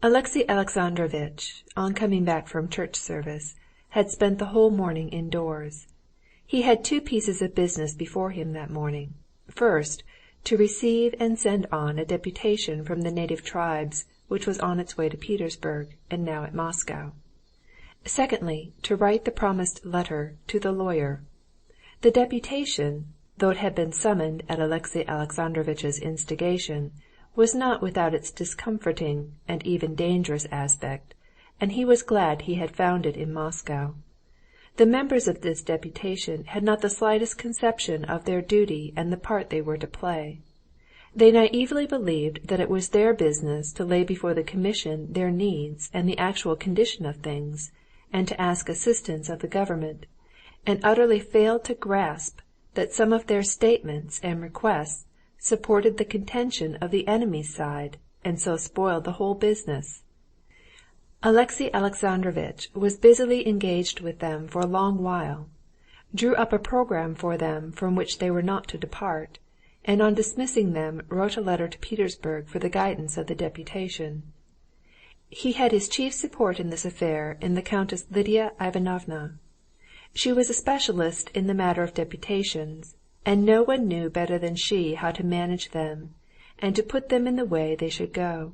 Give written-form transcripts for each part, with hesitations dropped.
Alexey Alexandrovitch, on coming back from church service, had spent the whole morning indoors. He had two pieces of business before him that morning. First, to receive and send on a deputation from the native tribes which was on its way to Petersburg and now at Moscow. Secondly, to write the promised letter to the lawyer. The deputation, though it had been summoned at Alexey Alexandrovitch's instigation, was not without its discomforting and even dangerous aspect, and he was glad he had found it in Moscow. The members of this deputation had not the slightest conception of their duty and the part they were to play. They naively believed that it was their business to lay before the commission their needs and the actual condition of things, and to ask assistance of the government, and utterly failed to grasp that some of their statements and requests supported the contention of the enemy's side, and so spoiled the whole business. Alexey Alexandrovitch was busily engaged with them for a long while, drew up a program for them from which they were not to depart, and on dismissing them wrote a letter to Petersburg for the guidance of the deputation. He had his chief support in this affair in the Countess Lidia Ivanovna. She was a specialist in the matter of deputations, and no one knew better than she how to manage them, and to put them in the way they should go.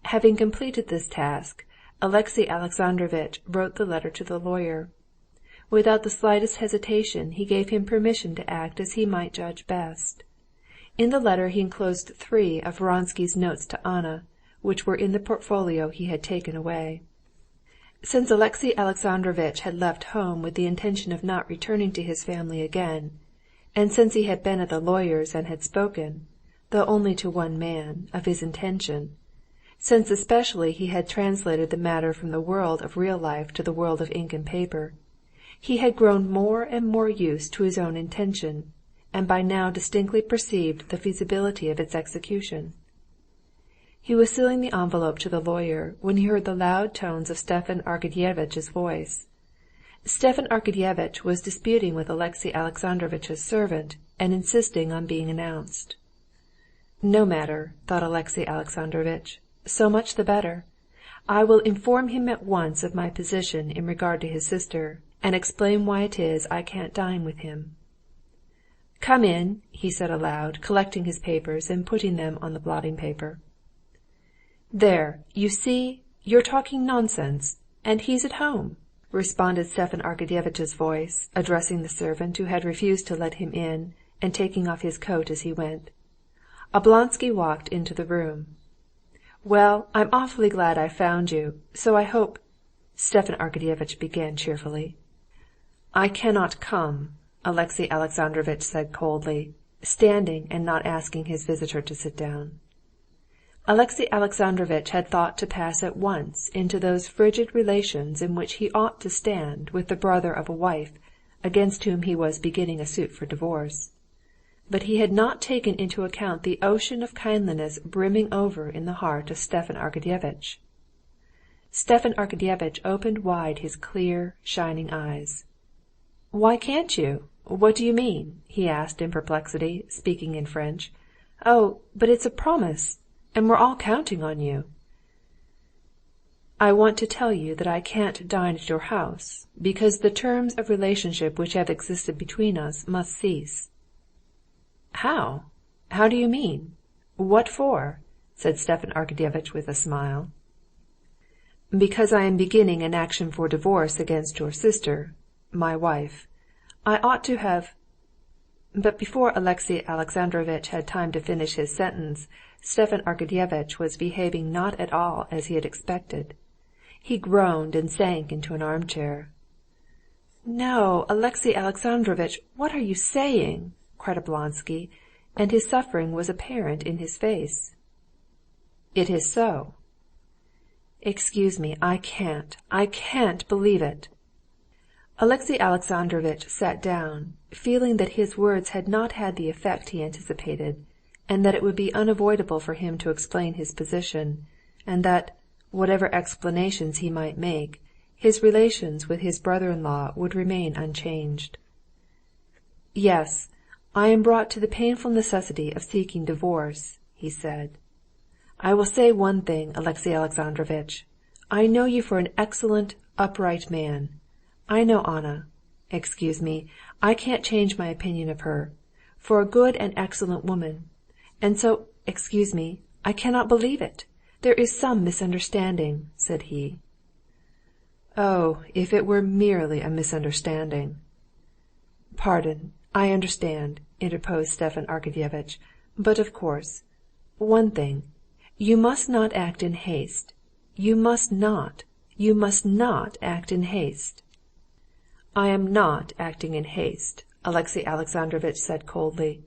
Having completed this task, Alexey Alexandrovitch wrote the letter to the lawyer. Without the slightest hesitation he gave him permission to act as he might judge best. In the letter he enclosed 3 of Vronsky's notes to Anna, which were in the portfolio he had taken away. Since Alexey Alexandrovitch had left home with the intention of not returning to his family again, and since he had been at the lawyer's and had spoken, though only to one man, of his intention, since especially he had translated the matter from the world of real life to the world of ink and paper, he had grown more and more used to his own intention, and by now distinctly perceived the feasibility of its execution. He was sealing the envelope to the lawyer when he heard the loud tones of Stepan Arkadyevitch's voice. Stepan Arkadyevitch was disputing with Alexey Alexandrovitch's servant and insisting on being announced. No matter, thought Alexey Alexandrovitch, so much the better. I will inform him at once of my position in regard to his sister, and explain why it is I can't dine with him. "Come in," he said aloud, collecting his papers and putting them on the blotting paper. "There, you see, you're talking nonsense, and he's at home," responded Stepan Arkadyevitch's voice, addressing the servant who had refused to let him in, and taking off his coat as he went. Oblonsky walked into the room. "Well, I'm awfully glad I found you, so I hope—" Stepan Arkadyevitch began cheerfully. "I cannot come," Alexey Alexandrovitch said coldly, standing and not asking his visitor to sit down. Alexey Alexandrovitch had thought to pass at once into those frigid relations in which he ought to stand with the brother of a wife against whom he was beginning a suit for divorce. But he had not taken into account the ocean of kindliness brimming over in the heart of Stepan Arkadyevitch. Stepan Arkadyevitch opened wide his clear, shining eyes. "Why can't you? What do you mean?" he asked in perplexity, speaking in French. "Oh, but it's a promise, and we're all counting on you." "I want to tell you that I can't dine at your house, because the terms of relationship which have existed between us must cease." "How? How do you mean? What for?" said Stepan Arkadyevitch with a smile. "Because I am beginning an action for divorce against your sister, my wife. I ought to have—" But before Alexey Alexandrovitch had time to finish his sentence, Stepan Arkadyevitch was behaving not at all as he had expected. He groaned and sank into an armchair. "No, Alexey Alexandrovitch, what are you saying?" cried Oblonsky, and his suffering was apparent in his face. "It is so." "Excuse me, I can't believe it." Alexey Alexandrovitch sat down, feeling that his words had not had the effect he anticipated, and that it would be unavoidable for him to explain his position, and that, whatever explanations he might make, his relations with his brother-in-law would remain unchanged. "Yes, I am brought to the painful necessity of seeking divorce," he said. I will say one thing, Alexey Alexandrovitch. I know you for an excellent, upright man. I know Anna. Excuse me, I can't change my opinion of her. For a good and excellent woman. And so, excuse me, I cannot believe it. There is some misunderstanding," said he. "Oh, if it were merely a misunderstanding!" "Pardon, I understand," interposed Stepan Arkadyevitch. "But of course, one thing, you must not act in haste. You must not act in haste." "I am not acting in haste," Alexey Alexandrovitch said coldly.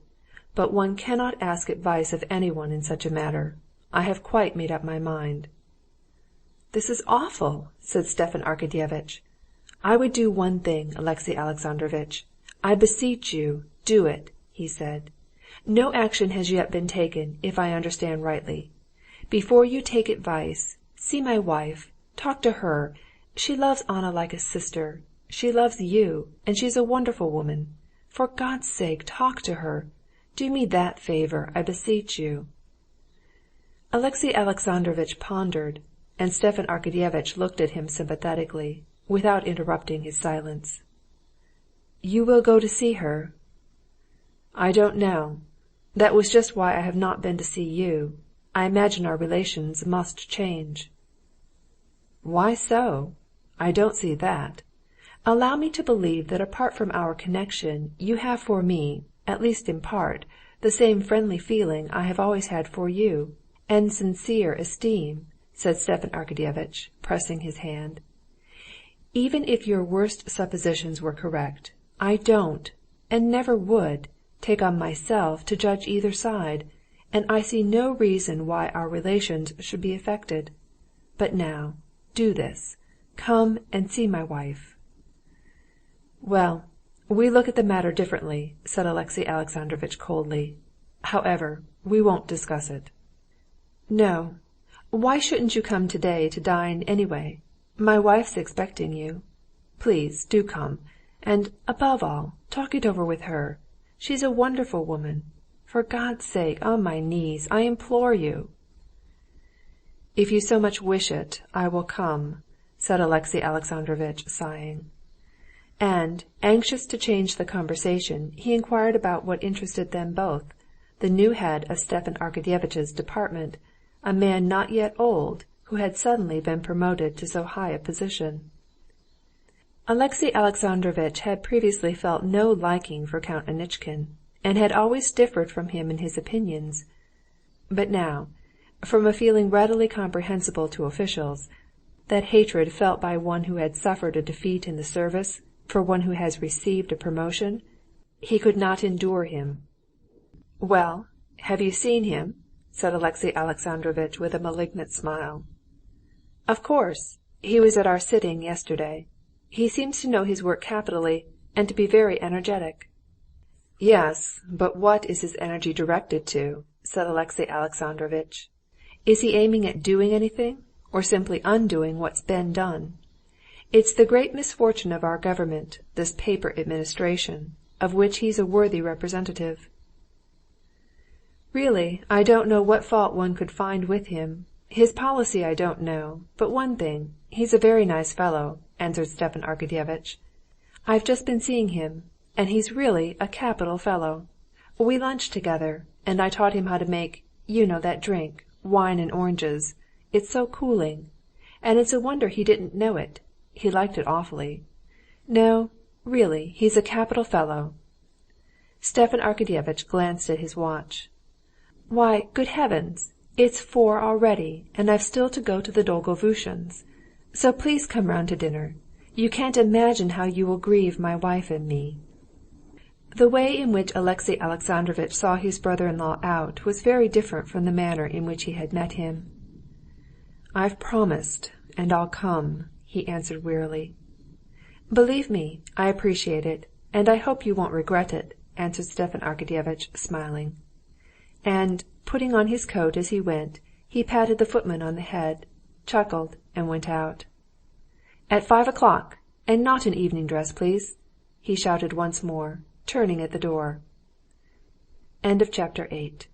"But one cannot ask advice of anyone in such a matter. I have quite made up my mind." "This is awful!" said Stepan Arkadyevitch. "I would do one thing, Alexey Alexandrovitch. I beseech you, do it," he said. "No action has yet been taken, if I understand rightly. Before you take advice, see my wife, talk to her. She loves Anna like a sister. She loves you, and she's a wonderful woman. For God's sake, talk to her. Do me that favor, I beseech you." Alexey Alexandrovitch pondered, and Stepan Arkadyevitch looked at him sympathetically, without interrupting his silence. "You will go to see her?" "I don't know. That was just why I have not been to see you. I imagine our relations must change." "Why so? I don't see that. Allow me to believe that apart from our connection you have for me, at least in part, the same friendly feeling I have always had for you, and sincere esteem," said Stepan Arkadyevitch, pressing his hand. "Even if your worst suppositions were correct, I don't, and never would, take on myself to judge either side, and I see no reason why our relations should be affected. But now, do this. Come and see my wife." "Well, we look at the matter differently," said Alexey Alexandrovitch coldly. "However, we won't discuss it." "No. Why shouldn't you come today to dine anyway? My wife's expecting you. Please, do come. And, above all, talk it over with her. She's a wonderful woman. For God's sake, on my knees, I implore you." "If you so much wish it, I will come," said Alexey Alexandrovitch, sighing. And, anxious to change the conversation, he inquired about what interested them both, the new head of Stepan Arkadyevitch's department, a man not yet old, who had suddenly been promoted to so high a position. Alexey Alexandrovitch had previously felt no liking for Count Anitchkin, and had always differed from him in his opinions. But now, from a feeling readily comprehensible to officials, that hatred felt by one who had suffered a defeat in the service for one who has received a promotion, he could not endure him. "Well, have you seen him?" said Alexey Alexandrovitch with a malignant smile. "Of course. He was at our sitting yesterday. He seems to know his work capitally, and to be very energetic." "Yes, but what is his energy directed to?" said Alexey Alexandrovitch. "Is he aiming at doing anything, or simply undoing what's been done? It's the great misfortune of our government, this paper administration, of which he's a worthy representative." "Really, I don't know what fault one could find with him. His policy I don't know, but one thing, he's a very nice fellow," answered Stepan Arkadyevitch. "I've just been seeing him, and he's really a capital fellow. We lunched together, and I taught him how to make, you know that drink, wine and oranges. It's so cooling. And it's a wonder he didn't know it. He liked it awfully. No, really, he's a capital fellow." Stepan Arkadyevitch glanced at his watch. "Why, good heavens! It's 4 already, and I've still to go to the Dolgovushins'. So please come round to dinner. You can't imagine how you will grieve my wife and me." The way in which Alexey Alexandrovitch saw his brother-in-law out was very different from the manner in which he had met him. "I've promised, and I'll come," he answered wearily. "Believe me, I appreciate it, and I hope you won't regret it," answered Stepan Arkadyevitch, smiling. And, putting on his coat as he went, he patted the footman on the head, chuckled, and went out. "At 5 o'clock, and not in evening dress, please," he shouted once more, turning at the door. Chapter 9.